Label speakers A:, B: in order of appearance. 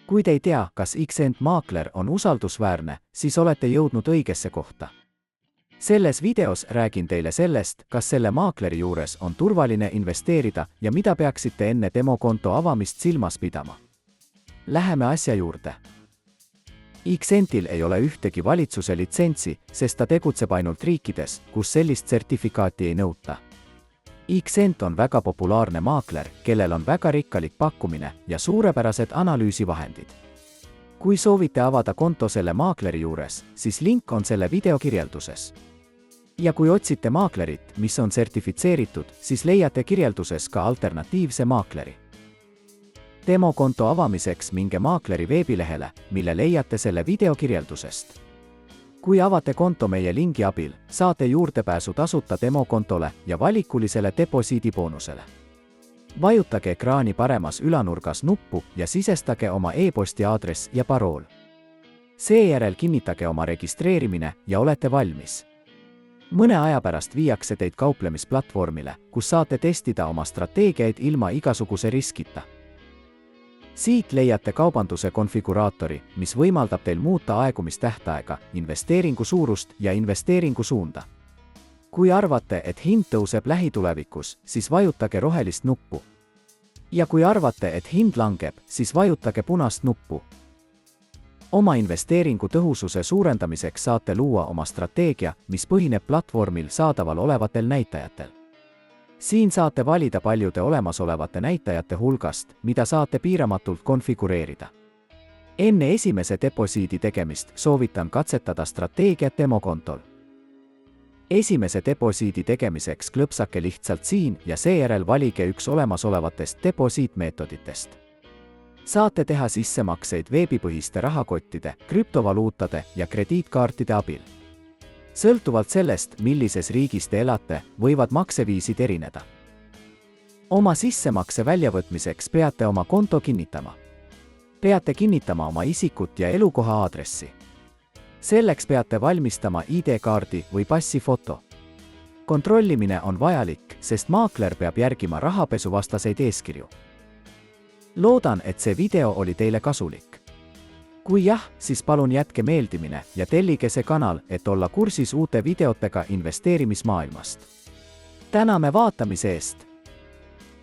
A: Kui te ei tea, kas Xcent maakler on usaldusväärne, siis olete jõudnud õigesse kohta. Selles videos räägin teile sellest, kas selle maakleri juures on turvaline investeerida ja mida peaksite enne demokonto avamist silmas pidama. Läheme asja juurde. Xcentil ei ole ühtegi valitsuse litsentsi, sest ta tegutseb ainult riikides, kus sellist sertifikaati ei nõuta. Xcent on väga populaarne maakler, kellel on väga rikkalik pakkumine ja suurepärased analüüsivahendid. Kui soovite avada konto selle maakleri juures, siis link on selle video kirjelduses. Ja kui otsite maaklerit, mis on sertifitseeritud, siis leiate kirjelduses ka alternatiivse maakleri. Demokonto avamiseks minge maakleri veebilehele, mille leiate selle video kirjeldusest. Kui avate konto meie lingi abil, saate juurdepääsu tasuta demokontole ja valikulisele deposiidiboonusele. Vajutage ekraani paremas ülanurgas nuppu ja sisestage oma e-posti aadress ja parool. Seejärel kinnitage oma registreerimine ja olete valmis. Mõne aja pärast viiakse teid kauplemisplatvormile, kus saate testida oma strateegiaid ilma igasuguse riskita. Siit leiate kaubanduse konfiguraatori, mis võimaldab teil muuta aegumistähtaega, investeeringu suurust ja investeeringu suunda. Kui arvate, et hind tõuseb lähitulevikus, siis vajutage rohelist nuppu. Ja kui arvate, et hind langeb, siis vajutage punast nuppu. Oma investeeringu tõhususe suurendamiseks saate luua oma strateegia, mis põhineb platvormil saadaval olevatel näitajatel. Siin saate valida paljude olemasolevate näitajate hulgast, mida saate piiramatult konfigureerida. Enne esimese deposiidi tegemist soovitan katsetada strateegiat demokontol. Esimese deposiidi tegemiseks klõpsake lihtsalt siin ja seejärel valige üks olemasolevatest deposiitmeetoditest. Saate teha sissemakseid veebipõhiste rahakottide, krüptovaluutade ja krediitkaartide abil. Sõltuvalt sellest, millises riigis te elate, võivad makseviisid erineda. Oma sissemakse väljavõtmiseks peate oma konto kinnitama. Peate kinnitama oma isikut ja elukoha aadressi. Selleks peate valmistama ID-kaardi või passi foto. Kontrollimine on vajalik, sest maakler peab järgima rahapesuvastaseid eeskirju. Loodan, et see video oli teile kasulik. Kui jah, siis palun jätke meeldimine ja tellige see kanal, et olla kursis uute videotega investeerimismaailmast. Täname vaatamise eest!